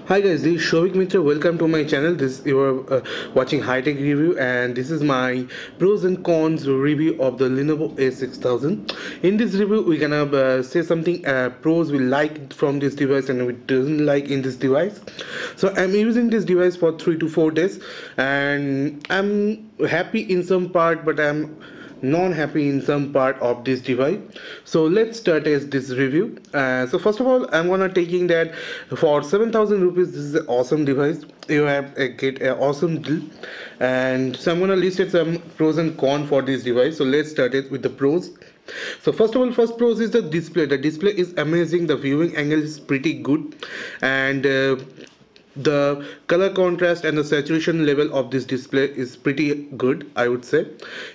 Hi guys, this is Shovik Mitra. Welcome to my channel. This you are watching high tech review, and this is my pros and cons review of the Lenovo A6000. In this review, we're gonna say something pros we like from this device and we doesn't like in this device. So I'm using this device for 3 to 4 days, and I'm happy in some part, but I'm non-happy in some part of this device. So let's start as this review. So first of all, I'm gonna taking that for 7,000 rupees. This is an awesome device. You have get an awesome deal, and so I'm gonna list it some pros and cons for this device. So let's start it with the pros. So first of all, first pros is the display. The display is amazing. The viewing angle is pretty good, and the color contrast and the saturation level of this display is pretty good, I would say.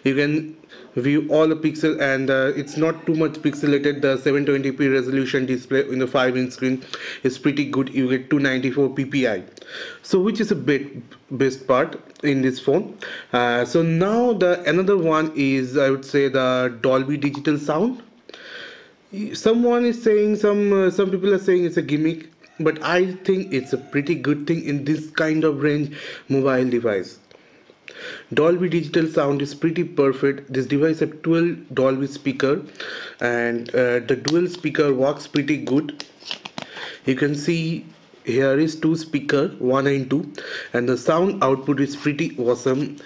You can view all the pixel, and it's not too much pixelated. The 720p resolution display in the 5-inch screen is pretty good. You get 294 ppi, so which is a best part in this phone. So now the another one is, I would say, the Dolby digital sound. Someone is saying, some people are saying it's a gimmick, but I think it's a pretty good thing in this kind of range mobile device. Dolby digital sound is pretty perfect. This device has 12 Dolby speaker, and the dual speaker works pretty good. You can see here is two speaker, one and two, and the sound output is pretty awesome.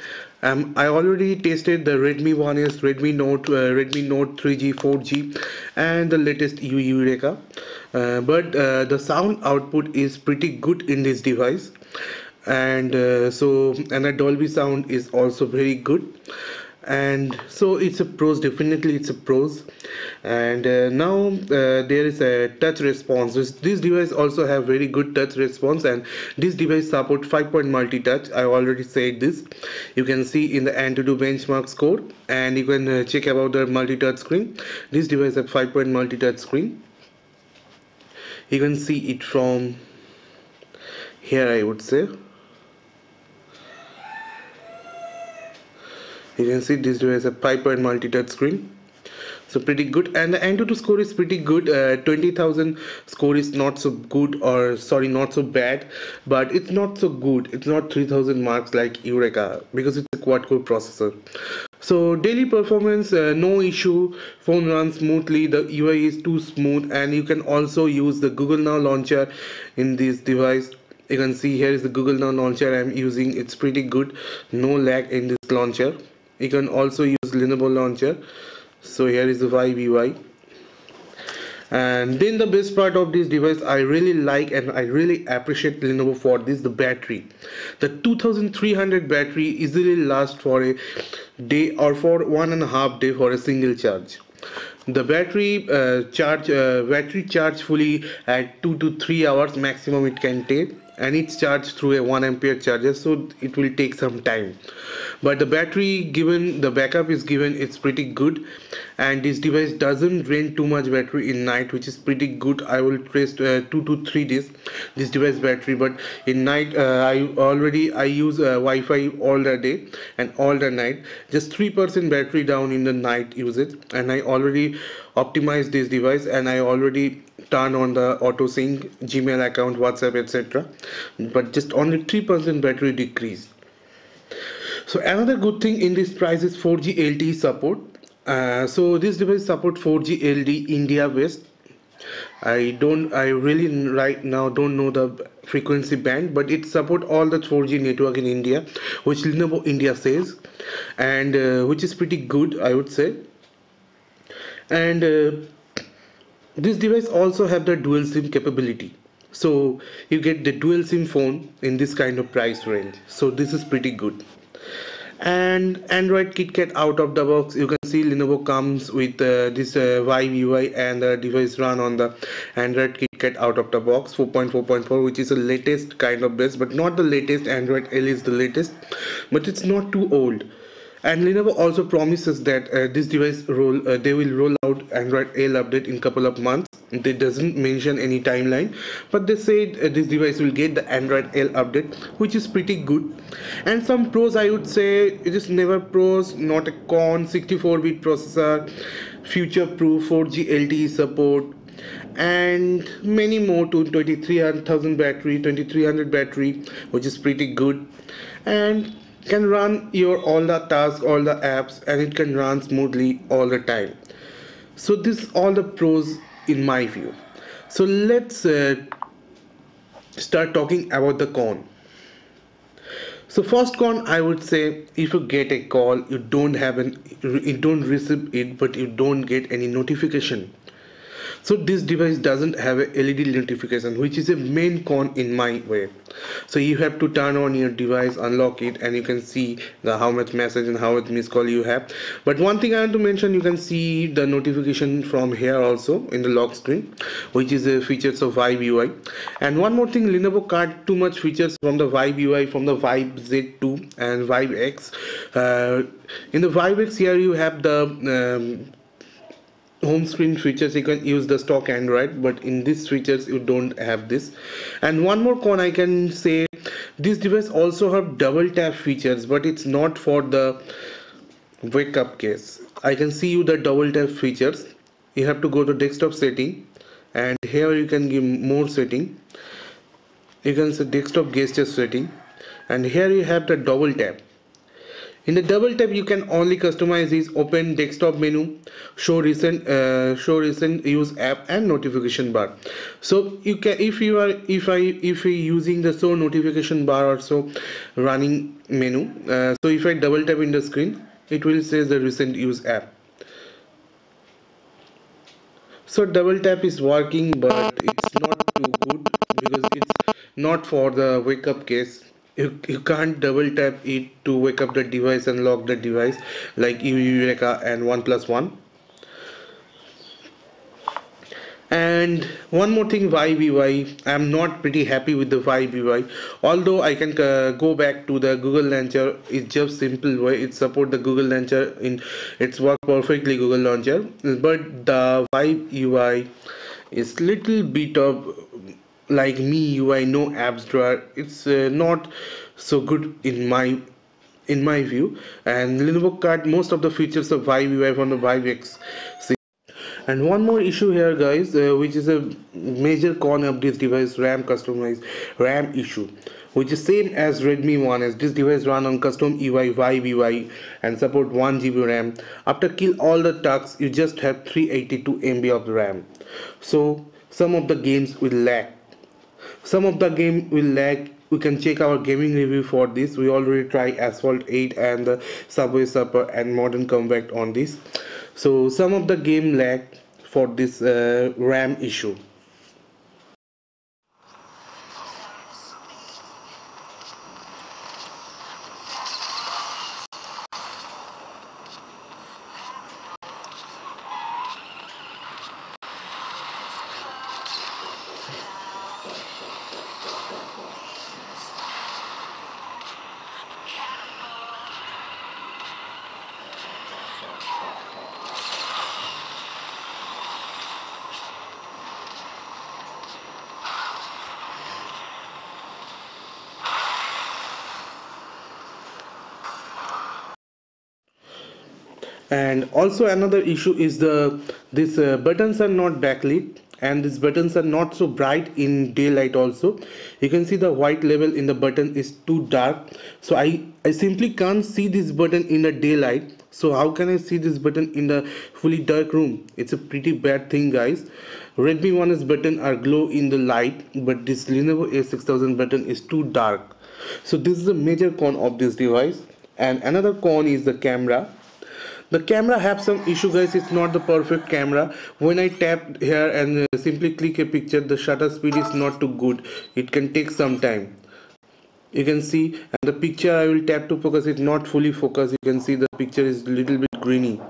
I already tasted the Redmi One S, Redmi Note 3G, 4G, and the latest Eureka. But the sound output is pretty good in this device, and and the Dolby sound is also very good, and so it's a pros. Definitely it's a pros. And now there is a touch response. This device also have very good touch response, and this device support 5-point multi-touch. I already said this. You can see in the Antutu benchmark score, and you can check about the multi-touch screen. This device have 5-point multi-touch screen. You can see it from here, I would say. You can see this device a 5-point multi-touch screen, so pretty good. And the Antutu score is pretty good. 20,000 score is not so good, or sorry, not so bad, but it's not so good. It's not 3,000 marks like Eureka, because it's a quad-core processor. So daily performance, no issue. Phone runs smoothly. The UI is too smooth, and you can also use the Google Now launcher in this device. You can see here is the Google Now launcher I'm using. It's pretty good. No lag in this launcher. You can also use Lenovo launcher. So here is the Vive UI. And then the best part of this device I really like, and I really appreciate Lenovo for this, the battery. The 2300 battery easily lasts for a day or for 1.5 days for a single charge. The battery charge fully at 2 to 3 hours maximum it can take, and it's charged through a 1 ampere charger, so it will take some time. But the battery given, the backup is given, it's pretty good, and this device doesn't drain too much battery in night, which is pretty good. I will test 2 to 3 days this device battery, but in night I use Wi-Fi all the day and all the night. Just 3% battery down in the night usage, and I already optimized this device, and I already turn on the auto sync, Gmail account, WhatsApp, etc. But just only 3% battery decrease. So another good thing in this price is 4G LTE support. So this device support 4G LTE India West. I really right now don't know the frequency band, but it support all the 4G network in India, which Lenovo India says, and which is pretty good, I would say. And this device also have the dual SIM capability, so you get the dual SIM phone in this kind of price range, so this is pretty good. And Android KitKat out of the box, you can see Lenovo comes with this Vive UI, and the device run on the Android KitKat out of the box 4.4.4, which is the latest kind of base, but not the latest. Android L is the latest, but it's not too old. And Lenovo also promises that this device they will roll out Android L update in couple of months. They doesn't mention any timeline, but they said this device will get the Android L update, which is pretty good. And some pros, I would say, it is never pros, not a con. 64-bit processor, future proof, 4G LTE support, and many more to 23,000 battery, 2300 battery, which is pretty good, and can run your all the tasks, all the apps, and it can run smoothly all the time. So this all the pros in my view. So let's start talking about the con. So first con, I would say, if you get a call, you don't receive it, but you don't get any notification. So this device doesn't have a LED notification, which is a main con in my way. So you have to turn on your device, unlock it, and you can see the how much message and how much missed call you have. But one thing I want to mention, you can see the notification from here also in the lock screen, which is a features of Vibe UI. And one more thing, Lenovo cut too much features from the Vibe UI, from the Vibe Z2 and Vibe X. In the Vibe X here you have the home screen features. You can use the stock Android, but in these features you don't have this. And one more con I can say, this device also have double tap features, but it's not for the wake up case. I can see you the double tap features. You have to go to desktop setting, and here you can give more setting. You can say desktop gesture setting, and here you have the double tap. In the double tap, you can only customize this: open desktop menu, show recent use app, and notification bar. So you can, if you using the show notification bar also running menu. So if I double tap in the screen, it will say the recent use app. So double tap is working, but it's not too good because it's not for the wake up case. You can't double tap it to wake up the device and lock the device like Eureka and OnePlus One. And one more thing, Vibe UI. I'm not pretty happy with the Vibe UI. Although I can go back to the Google Launcher, it's just simple way. It support the Google Launcher in it's work perfectly Google Launcher. But the Vibe UI is little bit of like me UI, no apps drawer. It's not so good in my view. And Lenovo cut most of the features of Vibe UI from the Vibe X. And one more issue here, guys, which is a major con of this device, RAM customized RAM issue, which is same as Redmi 1, as this device run on custom UI, Vibe UI, and support 1 GB RAM. After kill all the tasks, you just have 382 MB of RAM. So some of the games will lag. Some of the game will lag. We can check our gaming review for this. We already try Asphalt 8 and the Subway Surfer and Modern Combat on this. So some of the game lag for this RAM issue. And also another issue is the these buttons are not backlit, and these buttons are not so bright in daylight also. You can see the white level in the button is too dark, so I simply can't see this button in the daylight. So how can I see this button in the fully dark room? It's a pretty bad thing, guys. Redmi 1's button are glow in the light, but this Lenovo A6000 button is too dark. So this is a major con of this device. And another con is the camera. The camera have some issue, guys. It's not the perfect camera. When I tap here and simply click a picture, the shutter speed is not too good. It can take some time. You can see, and the picture I will tap to focus, it not fully focused. You can see the picture is little bit grainy.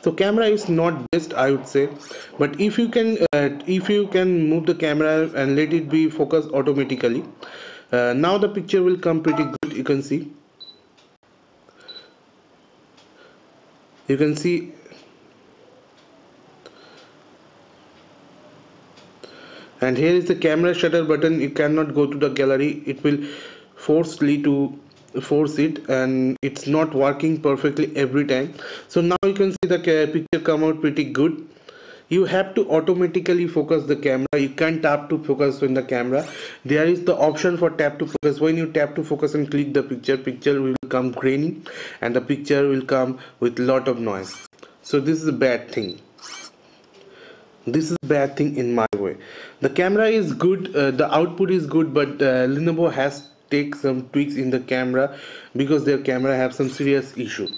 So camera is not best, I would say. But if you can move the camera and let it be focused automatically, now the picture will come pretty good. You can see and here is the camera shutter button. You cannot go to the gallery. It will forcefully to force it, and it's not working perfectly every time. So now you can see the picture come out pretty good. you have to automatically focus the camera. You can't tap to focus in the camera. There is the option for tap to focus. When you tap to focus and click the picture will come grainy, and the picture will come with lot of noise. So this is a bad thing. This is a bad thing in my way. The camera is good, the output is good, but Lenovo has take some tweaks in the camera because their camera have some serious issue.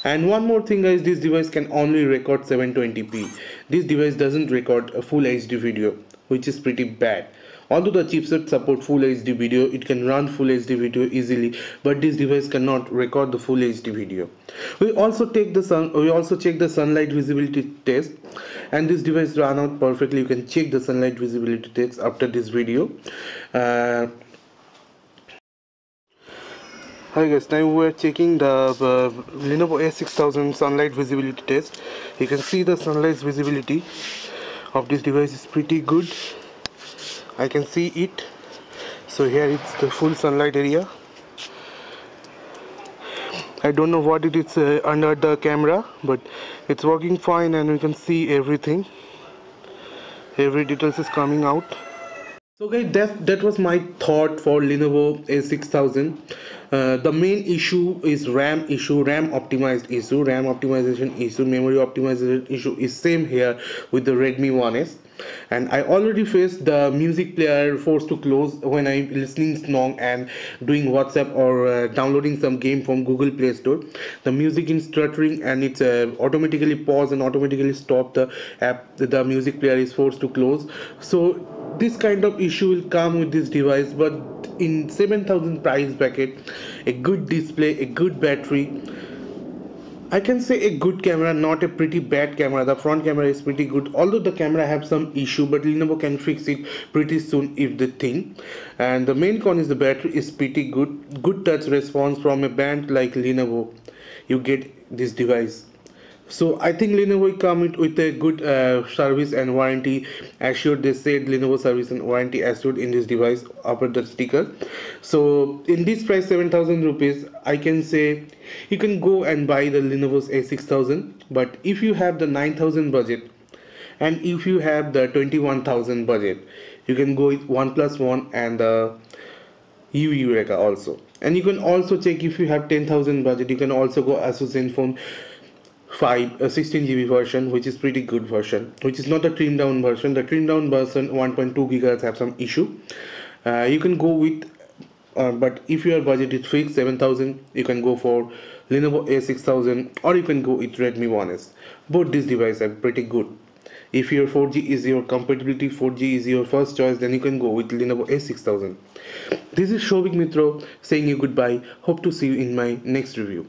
And one more thing guys, this device can only record 720p. This device doesn't record a full HD video, which is pretty bad. Although the chipset support full HD video, it can run full HD video easily, but this device cannot record the full HD video. We also check the sunlight visibility test, and this device ran out perfectly. You can check the sunlight visibility test after this video. Uh, Hi guys, now we're checking the Lenovo A6000 sunlight visibility test. You can see the sunlight visibility of this device is pretty good. I can see it. So here it's the full sunlight area. I don't know what it is under the camera, but it's working fine and we can see everything. Every details is coming out. So guys, that was my thought for Lenovo A6000. The main issue is RAM issue, RAM optimization issue, memory optimization issue is same here with the Redmi 1S. And I already faced the music player forced to close when I'm listening song and doing WhatsApp or downloading some game from Google Play Store. The music is stuttering and it's automatically pause and automatically stop the app. The music player is forced to close. So this kind of issue will come with this device, but in 7,000 price bracket, a good display, a good battery, I can say a good camera, not a pretty bad camera. The front camera is pretty good, although the camera have some issue, but Lenovo can fix it pretty soon if they think. And the main con is the battery is pretty good touch response from a brand like Lenovo. You get this device. So I think Lenovo will come with a good service and warranty assured. They said Lenovo service and warranty assured in this device after the sticker. So in this price 7,000 rupees, I can say you can go and buy the Lenovo's A6000. But if you have the 9,000 budget and if you have the 21,000 budget, you can go with OnePlus One and the U Eureka also. And you can also check if you have 10,000 budget, you can also go Asus Zenfone 5 a 16 GB version, which is pretty good version, which is not the trimmed down version. The trimmed down version 1.2 gigahertz have some issue. You can go with but if your budget is fixed 7,000, you can go for Lenovo A6000 or you can go with Redmi 1S. Both these devices are pretty good. If your 4G is your compatibility, 4G is your first choice, then you can go with Lenovo A6000. This is Shobik Mitro saying you goodbye. Hope to see you in my next review.